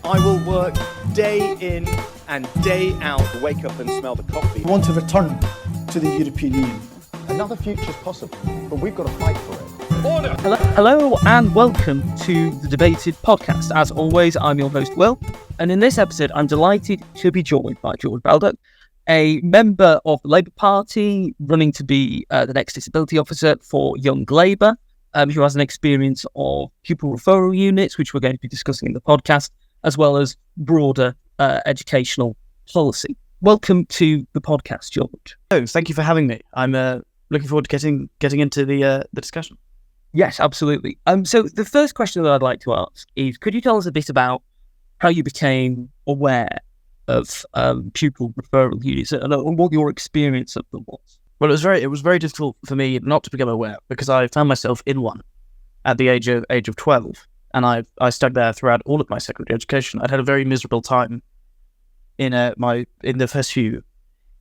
I will work day in and day out to wake up and smell the coffee. We want to return to the European Union. Another future is possible, but we've got to fight for it. Order! Hello and welcome to the Debated podcast. As always, I'm your host, Will, and in this episode, I'm delighted to be joined by George Baldock, a member of the Labour Party, running to be the next disability officer for Young Labour, who has an experience of pupil referral units, which we're going to be discussing in the podcast, as well as broader educational policy. Welcome to the podcast, George. Oh, thank you for having me. I'm looking forward to getting into the discussion. Yes, absolutely. So the first question that I'd like to ask is, could you tell us a bit about how you became aware of pupil referral units and what your experience of them was? Well, it was very difficult for me not to become aware because I found myself in one at the age of 12, and I stuck there throughout all of my secondary education. I'd had a very miserable time in the first few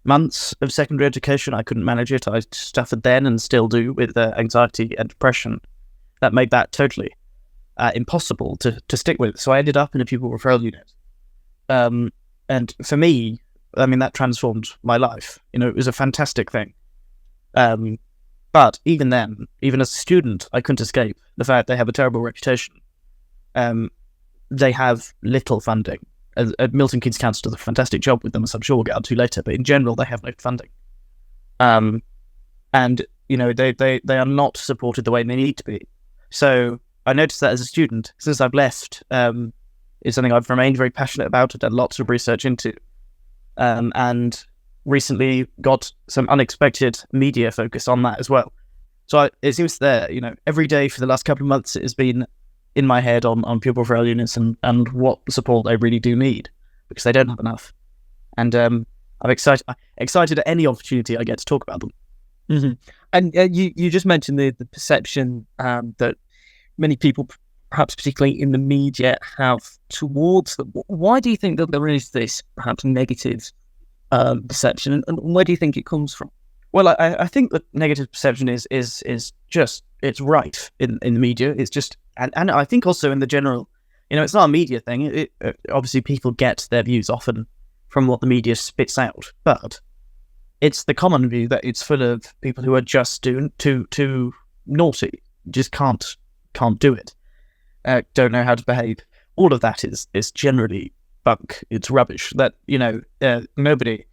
months of secondary education. I couldn't manage it. I suffered then and still do with anxiety and depression. That made that totally impossible to stick with. So I ended up in a pupil referral unit. And for me, I mean, that transformed my life. You know, it was a fantastic thing. But even then, even as a student, I couldn't escape the fact they have a terrible reputation. They have little funding. Milton Keynes Council does a fantastic job with them, as I'm sure we'll get onto later, but in general, they have no funding. And, you know, they are not supported the way they need to be. So I noticed that as a student, since I've left, it's something I've remained very passionate about and done lots of research into. And recently got some unexpected media focus on that as well. So it seems that, you know, every day for the last couple of months, it has been in my head on pupil referral units and what support they really do need, because they don't have enough. And I'm excited at any opportunity I get to talk about them. Mm-hmm. And you just mentioned the perception that many people, perhaps particularly in the media, have towards them. Why do you think that there is this perhaps negative perception, and where do you think it comes from? Well, I think that negative perception is just, it's rife in the media. It's just, and I think also in the general, you know, it's not a media thing. Obviously, people get their views often from what the media spits out, but it's the common view that it's full of people who are just too naughty, just can't do it, don't know how to behave. All of that is generally bunk. It's rubbish. That, you know, nobody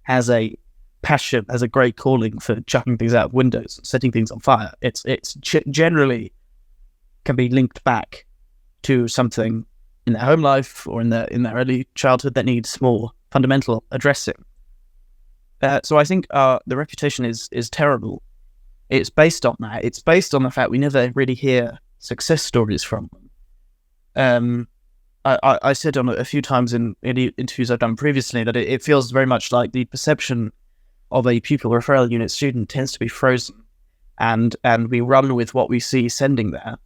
has a passion, has a great calling for chucking things out of windows, setting things on fire. It's generally can be linked back to something in their home life or in their early childhood that needs more fundamental addressing. So I think the reputation is terrible. It's based on that. It's based on the fact we never really hear success stories from them. I said on a few times in interviews I've done previously that it feels very much like the perception of a pupil referral unit student tends to be frozen, and we run with what we see sending there.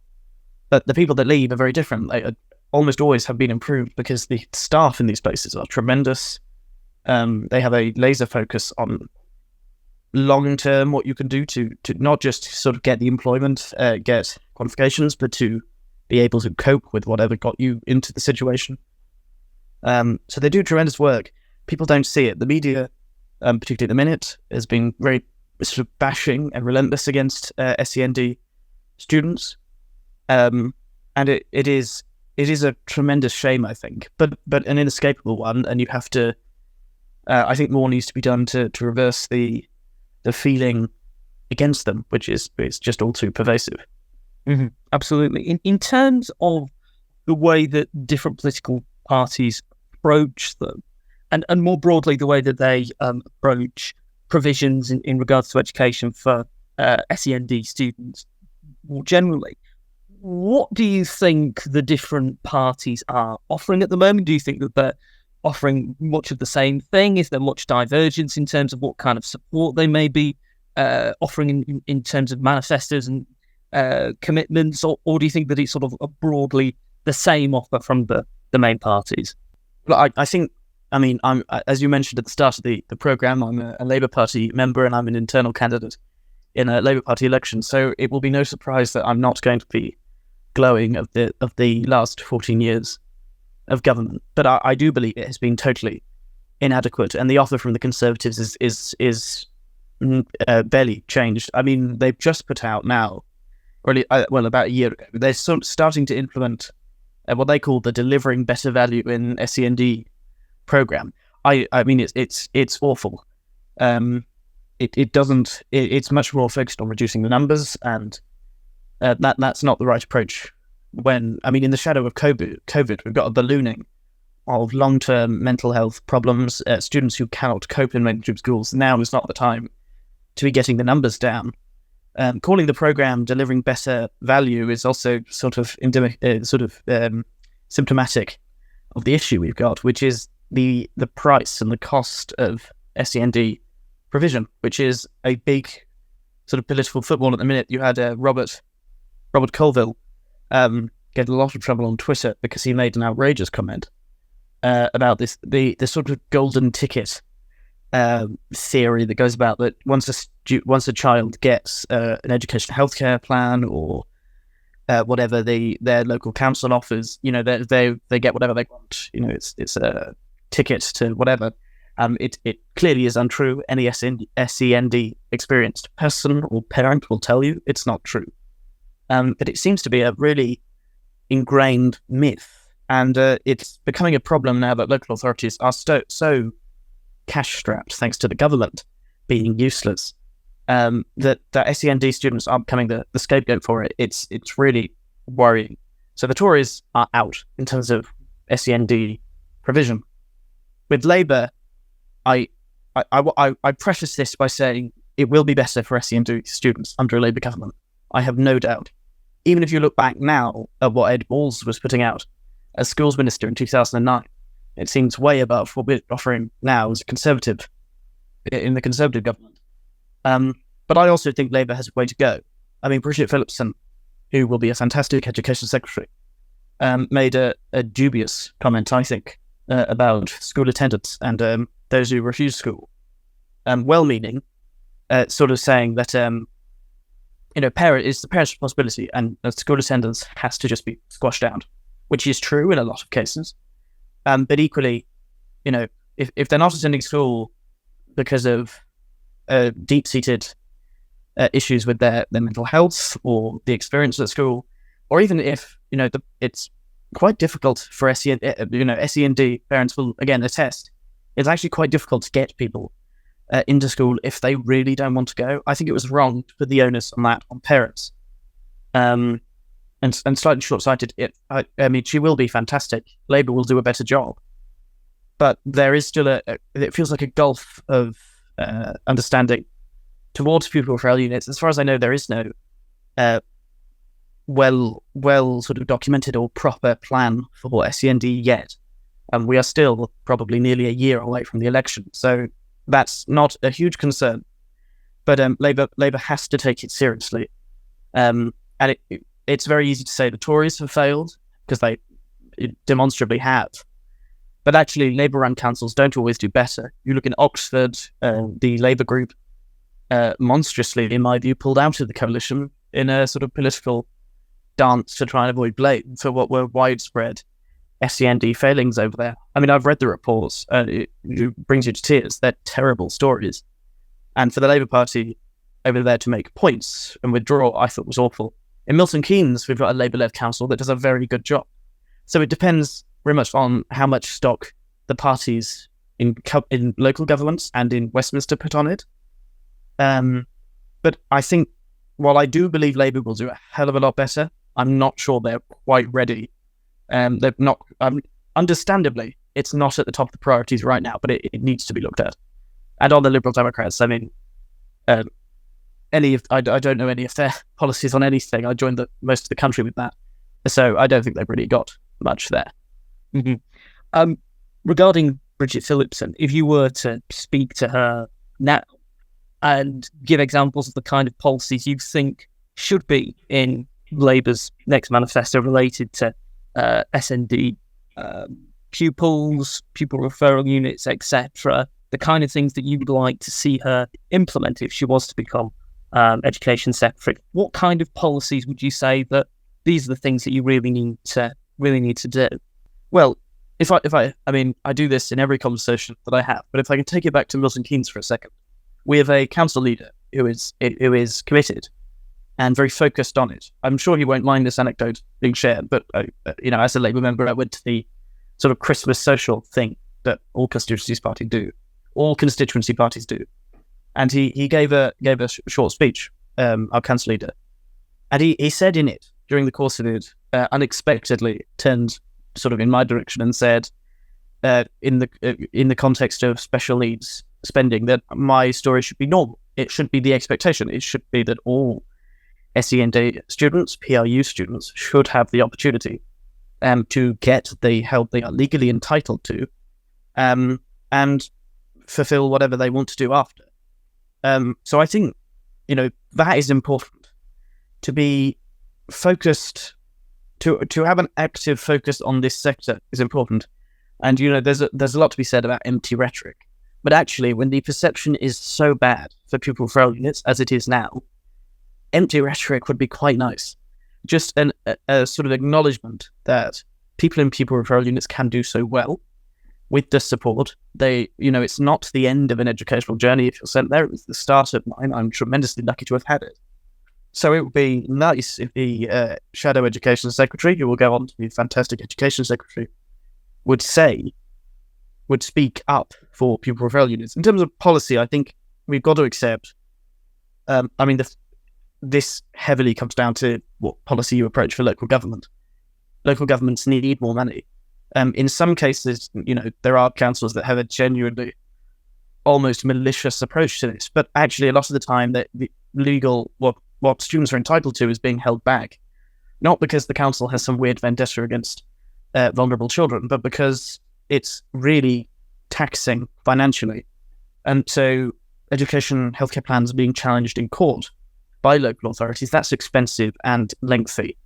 But the people that leave are very different. They almost always have been improved because the staff in these places are tremendous. They have a laser focus on long-term what you can do to not just sort of get the employment, get qualifications, but to be able to cope with whatever got you into the situation. So they do tremendous work. People don't see it. The media, particularly at the minute, has been very sort of bashing and relentless against SEND students. And it is a tremendous shame, I think, but an inescapable one. And you have to, I think more needs to be done to reverse the feeling against them, which is just all too pervasive. Mm-hmm. Absolutely. In terms of the way that different political parties approach them, and more broadly the way that they approach provisions in regards to education for SEND students more generally, what do you think the different parties are offering at the moment? Do you think that they're offering much of the same thing? Is there much divergence in terms of what kind of support they may be offering in terms of manifestos and commitments, or do you think that it's sort of broadly the same offer from the main parties? Well, I think, I mean, I'm, as you mentioned at the start of the programme, I'm a Labour Party member and I'm an internal candidate in a Labour Party election, so it will be no surprise that I'm not going to be glowing of the last 14 years of government, but I do believe it has been totally inadequate, and the offer from the Conservatives is barely changed. I mean, they've just put out now, about a year ago, they're starting to implement what they call the Delivering Better Value in SEND program. I mean, it's awful. It's much more focused on reducing the numbers, and that's not the right approach. In the shadow of COVID, we've got a ballooning of long-term mental health problems, students who cannot cope in mainstream schools. Now is not the time to be getting the numbers down. Calling the program Delivering Better Value is also sort of symptomatic of the issue we've got, which is the price and the cost of SEND provision, which is a big sort of political football at the minute. You had Robert Colville get a lot of trouble on Twitter because he made an outrageous comment about the sort of golden ticket theory that goes about that once a child gets an education healthcare plan or whatever their local council offers, they get whatever they want. It's a ticket to whatever. It clearly is untrue. Any SEND experienced person or parent will tell you it's not true. But it seems to be a really ingrained myth. And it's becoming a problem now that local authorities are so cash-strapped, thanks to the government being useless, that SEND students are becoming the scapegoat for it. It's really worrying. So the Tories are out in terms of SEND provision. With Labour, I preface this by saying it will be better for SEND students under a Labour government. I have no doubt. Even if you look back now at what Ed Balls was putting out as schools minister in 2009, it seems way above what we're offering now as a Conservative in the Conservative government. But I also think Labour has a way to go. I mean, Bridget Phillipson, who will be a fantastic education secretary, made a dubious comment, I think, about school attendance and those who refuse school. Well-meaning, sort of saying that it's the parents' responsibility, and school attendance has to just be squashed out, which is true in a lot of cases. But equally, if they're not attending school because of deep-seated issues with their mental health or the experience at school, or even if it's quite difficult for SEND parents will again attest. It's actually quite difficult to get people into school if they really don't want to go. I think it was wrong to put the onus on parents. And slightly short-sighted. I mean, she will be fantastic. Labour will do a better job, but there is still it feels like a gulf of understanding towards pupil referral units. As far as I know, there is no well sort of documented or proper plan for SEND yet, and we are still probably nearly a year away from the election. So that's not a huge concern, but Labour has to take it seriously, and it's very easy to say the Tories have failed because they demonstrably have, but actually Labour-run councils don't always do better. You look in Oxford, the Labour group monstrously, in my view, pulled out of the coalition in a sort of political dance to try and avoid blame for what were widespread SEND failings over there. I mean, I've read the reports, it brings you to tears. They're terrible stories. And for the Labour Party over there to make points and withdraw, I thought was awful. In Milton Keynes, we've got a Labour-led council that does a very good job. So it depends very much on how much stock the parties in local governments and in Westminster put on it. But I think, while I do believe Labour will do a hell of a lot better, I'm not sure they're quite ready. They're not. Understandably, it's not at the top of the priorities right now, but it needs to be looked at. And on the Liberal Democrats, I mean, I don't know any of their policies on anything. I joined most of the country with that, so I don't think they've really got much there. Mm-hmm. Regarding Bridget Phillipson, if you were to speak to her now and give examples of the kind of policies you think should be in Labour's next manifesto related to SND pupils, pupil referral units, etc., the kind of things that you would like to see her implement if she was to become education secretary, what kind of policies would you say that these are the things that you really need to do? Well, I mean, I do this in every conversation that I have, but if I can take it back to Milton Keynes for a second, we have a council leader who is committed and very focused on it. I'm sure he won't mind this anecdote being shared, but as a Labour member, I went to the sort of Christmas social thing that all constituency parties do, and he gave a short speech, our council leader, and he said in it, during the course of it, unexpectedly turned sort of in my direction and said, in the context of special needs spending, that my story should be normal. It should be the expectation. It should be that all SEND students, PRU students, should have the opportunity to get the help they are legally entitled to, and fulfill whatever they want to do after. So I think, that is important, to be focused, to have an active focus on this sector is important. And, there's a lot to be said about empty rhetoric. But actually, when the perception is so bad for pupil referral units, as it is now, empty rhetoric would be quite nice. Just a sort of acknowledgement that people in pupil referral units can do so well with the support. It's not the end of an educational journey if you're sent there. It was the start of mine. I'm tremendously lucky to have had it. So it would be nice if the Shadow Education Secretary, who will go on to be a fantastic Education Secretary, would speak up for pupil referral units. In terms of policy, I think we've got to accept, this heavily comes down to what policy you approach for local government. Local governments need more money. In some cases, there are councils that have a genuinely almost malicious approach to this, but actually a lot of the time that the legal, what students are entitled to is being held back, not because the council has some weird vendetta against vulnerable children, but because it's really taxing financially. And so education healthcare plans are being challenged in court by local authorities. That's expensive and lengthy.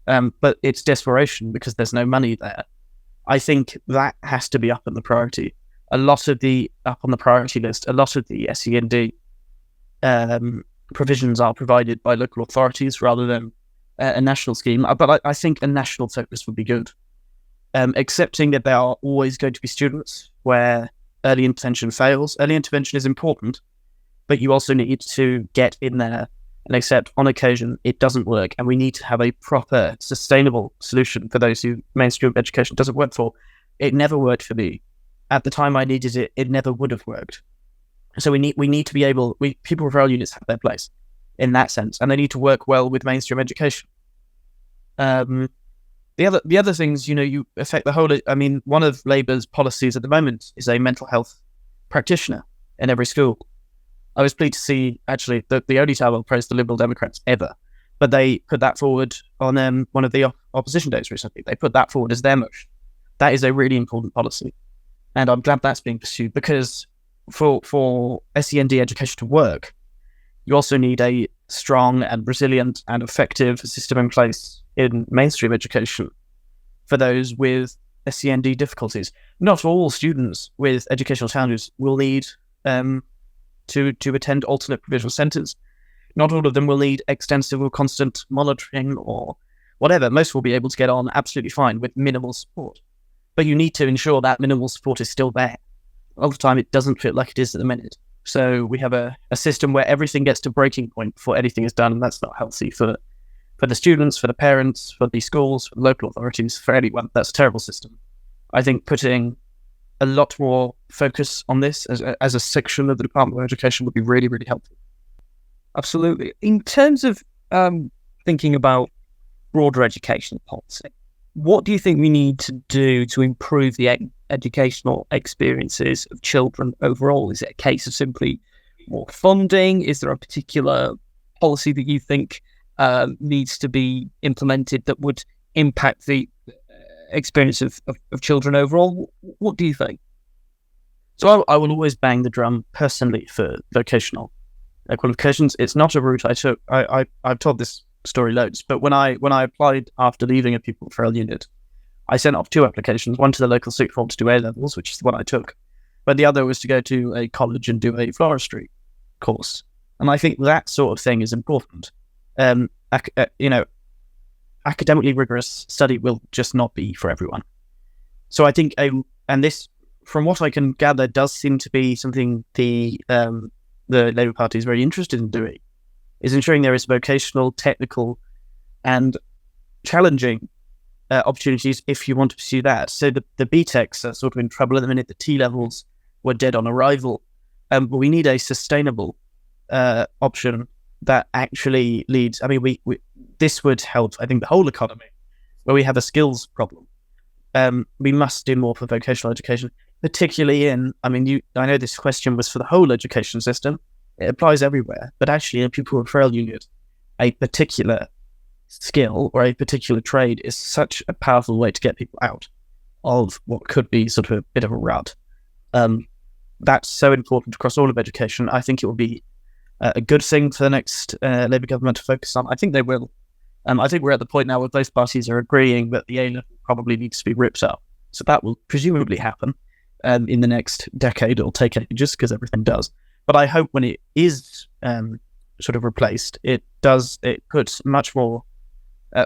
But it's desperation because there's no money there. I think that has to be up on the priority. Up on the priority list, a lot of the SEND provisions are provided by local authorities rather than a national scheme. But I think a national focus would be good. Accepting that there are always going to be students where early intervention fails. Early intervention is important, but you also need to get in there and accept on occasion it doesn't work, and we need to have a proper, sustainable solution for those who mainstream education doesn't work for. It never worked for me. At the time I needed it, it never would have worked. So we need to be able, pupil referral units have their place in that sense, and they need to work well with mainstream education. The other things, you affect the whole. One of Labour's policies at the moment is a mental health practitioner in every school. I was pleased to see, actually, the only time I'll praise the Liberal Democrats ever, but they put that forward on one of the opposition days recently. They put that forward as their motion. That is a really important policy, and I'm glad that's being pursued, because for SEND education to work, you also need a strong and resilient and effective system in place in mainstream education for those with SEND difficulties. Not all students with educational challenges will need to attend alternate provisional centres. Not all of them will need extensive or constant monitoring or whatever. Most will be able to get on absolutely fine with minimal support. But you need to ensure that minimal support is still there. All the time, it doesn't feel like it is at the minute. So we have a system where everything gets to breaking point before anything is done, and that's not healthy for the students, for the parents, for the schools, for the local authorities, for anyone. That's a terrible system. I think putting a lot more focus on this as a section of the Department of Education would be really, really helpful. Absolutely. In terms of thinking about broader education policy, what do you think we need to do to improve the educational experiences of children overall? Is it a case of simply more funding? Is there a particular policy that you think needs to be implemented that would impact the experience of children overall? What do you think? So I will always bang the drum personally for vocational qualifications. It's not a route I took. I've told this story loads, but when I applied after leaving a pupil referral unit, I sent off 2 applications, one to the local sixth form to do A-levels, which is the one I took, but the other was to go to a college and do a floristry course. And I think that sort of thing is important. Academically rigorous study will just not be for everyone. So I think, and this, from what I can gather, does seem to be something the Labour Party is very interested in doing, is ensuring there is vocational, technical, and challenging opportunities if you want to pursue that. So the BTECs are sort of in trouble at the minute. The T-levels were dead on arrival. But we need a sustainable option that actually leads. I mean, this would help, I think, the whole economy, where we have a skills problem. We must do more for vocational education, particularly in, I know this question was for the whole education system. It applies everywhere, but actually in a pupil referral unit, a particular skill or a particular trade is such a powerful way to get people out of what could be sort of a bit of a rut. That's so important across all of education. I think it will be a good thing for the next Labour government to focus on. I think they will. I think we're at the point now where both parties are agreeing that the A-level probably needs to be ripped up. So that will presumably happen in the next decade. It'll take ages because everything does. But I hope when it is sort of replaced, it puts much more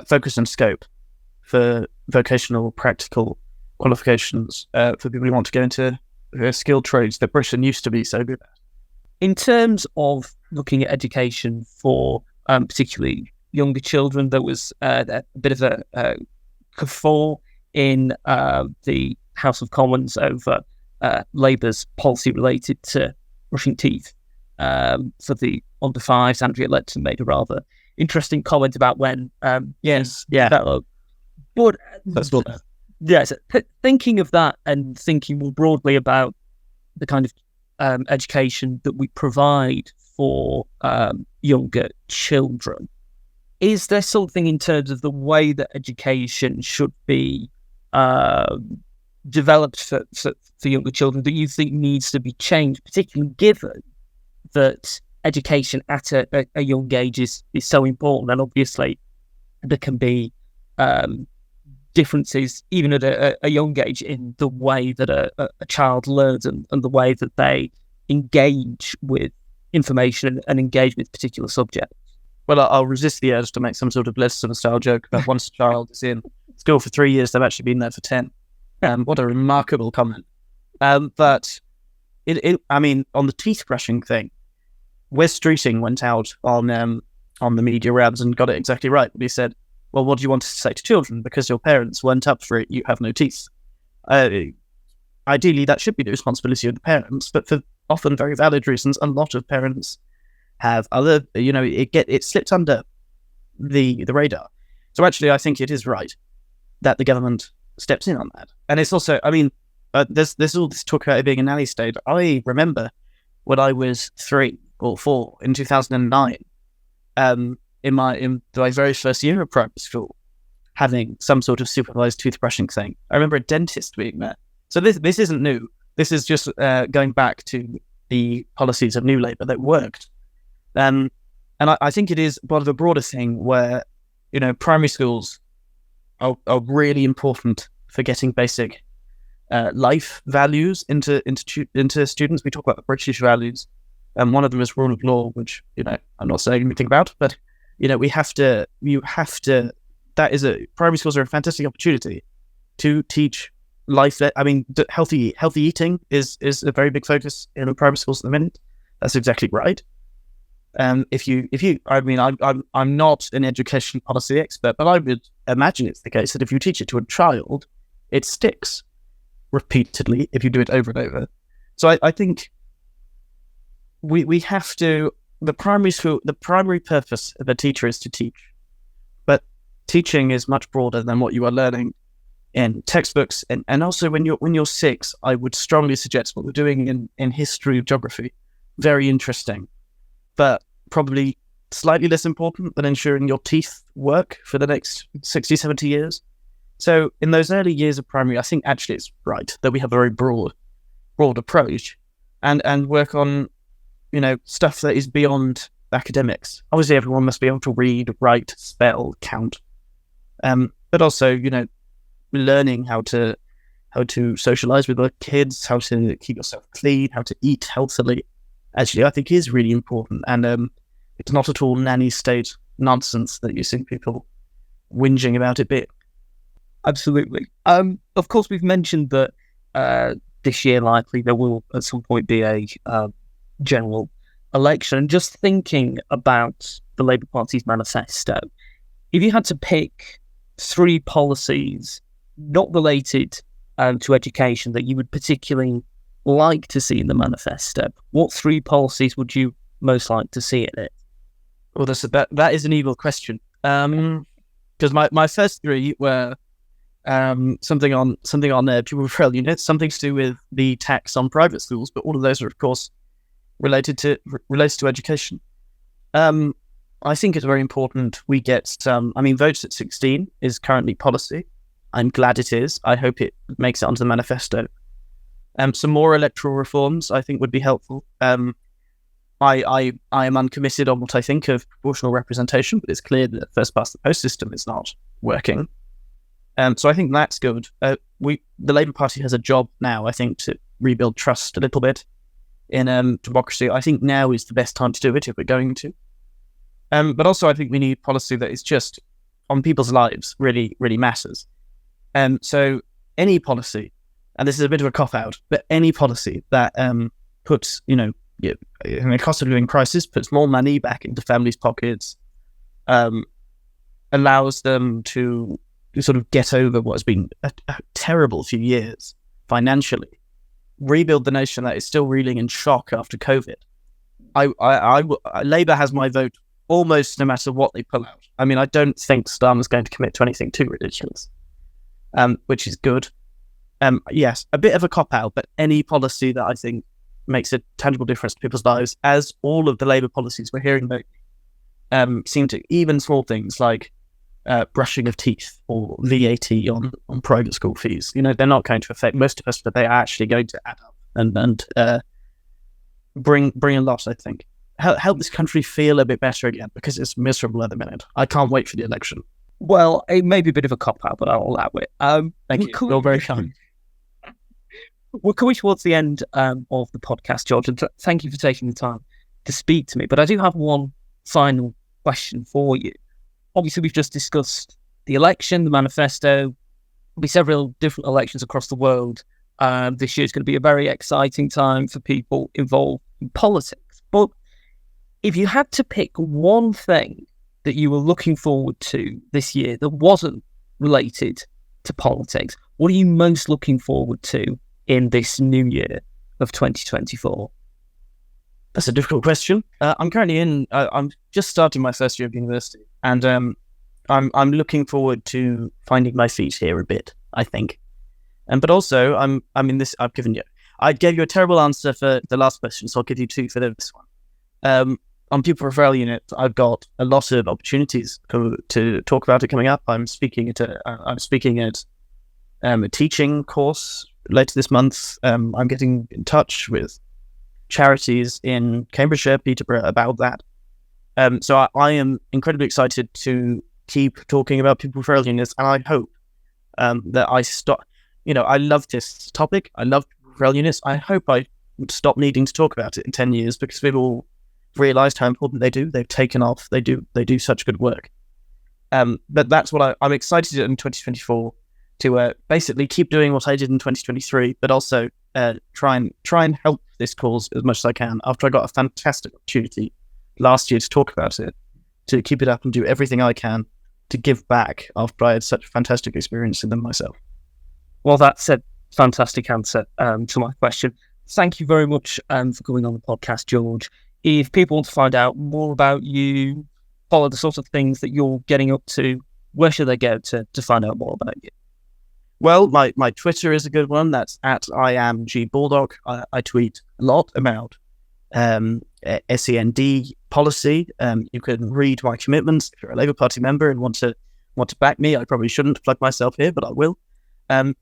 focus and scope for vocational, practical qualifications for people who want to go into skilled trades that Britain used to be so good at. In terms of looking at education for particularly younger children, there was a bit of a guffaw in the House of Commons over Labour's policy related to brushing teeth for the under fives. Andrea Leadsom made a rather interesting comment about when But that's what. yes, thinking of that and thinking more broadly about the kind of education that we provide for younger children, is there something in terms of the way that education should be developed for younger children that you think needs to be changed, particularly given that education at a young age is so important? And obviously there can be differences even at a young age in the way that a child learns and the way that they engage with information and engage with particular subjects. Well, I'll resist the urge to make some sort of Leicester style joke about once a child is in school for 3 years, they've actually been there for 10. What a remarkable comment. But on the teeth brushing thing, Wes Streeting went out on the media rounds and got it exactly right. He said, well, what do you want to say to children? Because your parents weren't up for it, you have no teeth. Ideally, that should be the responsibility of the parents, but for often very valid reasons, a lot of parents have other, it slipped under the radar. So actually, I think it is right that the government steps in on that. And it's also, there's all this talk about it being a nanny state. I remember when I was 3 or 4 in 2009, in my very first year of primary school, having some sort of supervised toothbrushing thing. I remember a dentist being there. So this isn't new. This is just going back to the policies of New Labour that worked. And I think it is part of a broader thing where, primary schools are really important for getting basic life values into students. We talk about the British values, and one of them is rule of law, which I'm not saying anything about, but you have to. Primary schools are a fantastic opportunity to teach life. Healthy eating is a very big focus in primary schools at the minute. That's exactly right. I'm not an education policy expert, but I would imagine it's the case that if you teach it to a child, it sticks repeatedly if you do it over and over. So I think we have to, the primary purpose of a teacher is to teach, but teaching is much broader than what you are learning in textbooks. And also when you're 6, I would strongly suggest what we're doing in history, geography, very interesting, but probably slightly less important than ensuring your teeth work for the next 60, 70 years. So in those early years of primary, I think actually it's right that we have a very broad approach and work on, stuff that is beyond academics. Obviously, everyone must be able to read, write, spell, count, but also, learning how to socialize with other kids, how to keep yourself clean, how to eat healthily. Actually, I think is really important, and it's not at all nanny state nonsense that you see people whinging about it being. Absolutely. Of course, we've mentioned that this year likely there will at some point be a general election. And just thinking about the Labour Party's manifesto, if you had to pick 3 policies not related to education that you would particularly like to see in the manifesto, what 3 policies would you most like to see in it? Well, that is an evil question. Because my first 3 were something on pupil referral units, something to do with the tax on private schools, but all of those are, of course, related to education. I think it's very important we get some. I mean, votes at 16 is currently policy. I'm glad it is. I hope it makes it onto the manifesto. Some more electoral reforms, I think, would be helpful. I am uncommitted on what I think of proportional representation, but it's clear that the first past the post system is not working. So I think that's good. The Labour Party has a job now, I think, to rebuild trust a little bit in democracy. I think now is the best time to do it if we're going to. But also I think we need policy that is just on people's lives really, really matters. So any policy, and this is a bit of a cop-out, but any policy that puts, in a cost of living crisis, puts more money back into families' pockets, allows them to sort of get over what has been a terrible few years financially, rebuild the nation that is still reeling in shock after COVID. Labour has my vote almost no matter what they pull out. I mean, I don't think Starmer's going to commit to anything too ridiculous, which is good. Yes, a bit of a cop-out, but any policy that I think makes a tangible difference to people's lives, as all of the Labour policies we're hearing about seem to, even small things like brushing of teeth or VAT on private school fees, they're not going to affect most of us, but they are actually going to add up and bring a lot, I think. Help this country feel a bit better again, because it's miserable at the minute. I can't wait for the election. Well, it may be a bit of a cop-out, but I'll allow it. Thank you. You're very kind. We're coming towards the end of the podcast, George, and thank you for taking the time to speak to me. But I do have one final question for you. Obviously, we've just discussed the election, the manifesto. There'll be several different elections across the world. This year is going to be a very exciting time for people involved in politics. But if you had to pick one thing that you were looking forward to this year that wasn't related to politics, what are you most looking forward to in this new year of 2024? That's a difficult question. I'm currently I'm just starting my first year of university, and I'm looking forward to finding my feet here a bit, I think. But also I gave you a terrible answer for the last question, so I'll give you 2 for this one. On Pupil Referral Units, I've got a lot of opportunities to talk about it coming up. I'm speaking at a teaching course later this month. I'm getting in touch with charities in Cambridgeshire, Peterborough, about that. So I am incredibly excited to keep talking about Pupil Referral Units, and I hope that I stop. I love this topic. I love Pupil Referral Units. I hope I stop needing to talk about it in 10 years, because we've all realised how important they do. They've taken off. They do such good work. But that's what I'm excited in 2024 to basically keep doing what I did in 2023, but also try and help this cause as much as I can. After I got a fantastic opportunity last year to talk about it, to keep it up and do everything I can to give back after I had such a fantastic experience in them myself. Well, that's a fantastic answer to my question. Thank you very much for coming on the podcast, George. If people want to find out more about you, follow the sort of things that you're getting up to, where should they go to find out more about you? Well, my Twitter is a good one. That's at I am G Baldock. I tweet a lot about SEND policy. You can read my commitments if you're a Labour Party member and want to back me. I probably shouldn't plug myself here, but I will.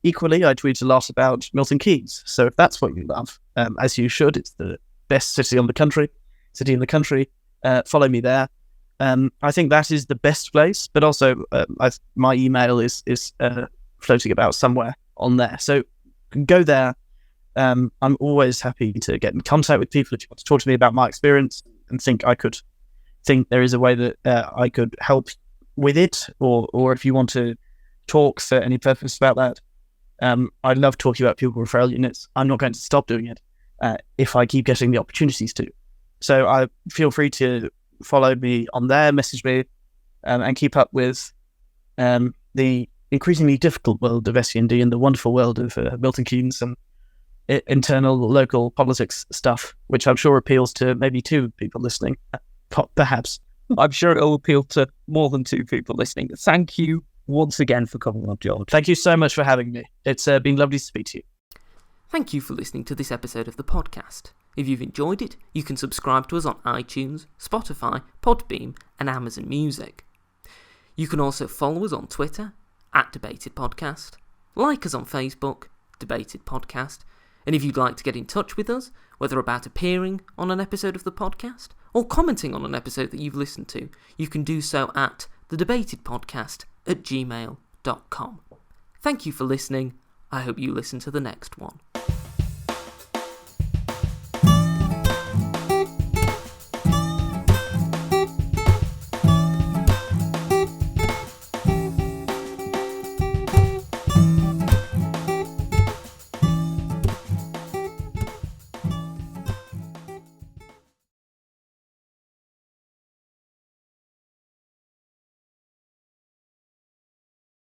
Equally, I tweet a lot about Milton Keynes. So if that's what you love, as you should, it's the best city in the country. Follow me there. I think that is the best place. But also, my email is floating about somewhere on there. So go there. I'm always happy to get in contact with people if you want to talk to me about my experience and think there is a way that I could help with it, or if you want to talk for any purpose about that, I love talking about Pupil Referral Units. I'm not going to stop doing it if I keep getting the opportunities to. So I feel free to follow me on there, message me, and keep up with the increasingly difficult world of SEND and the wonderful world of Milton Keynes and internal local politics stuff, which I'm sure appeals to maybe 2 people listening, perhaps. I'm sure it will appeal to more than 2 people listening. Thank you once again for coming on, George. Thank you so much for having me. It's been lovely to speak to you. Thank you for listening to this episode of the podcast. If you've enjoyed it, you can subscribe to us on iTunes, Spotify, Podbeam, and Amazon Music. You can also follow us on Twitter, @DebatedPodcast, like us on Facebook, Debated Podcast, and if you'd like to get in touch with us, whether about appearing on an episode of the podcast or commenting on an episode that you've listened to, you can do so at thedebatedpodcast@gmail.com. Thank you for listening. I hope you listen to the next one.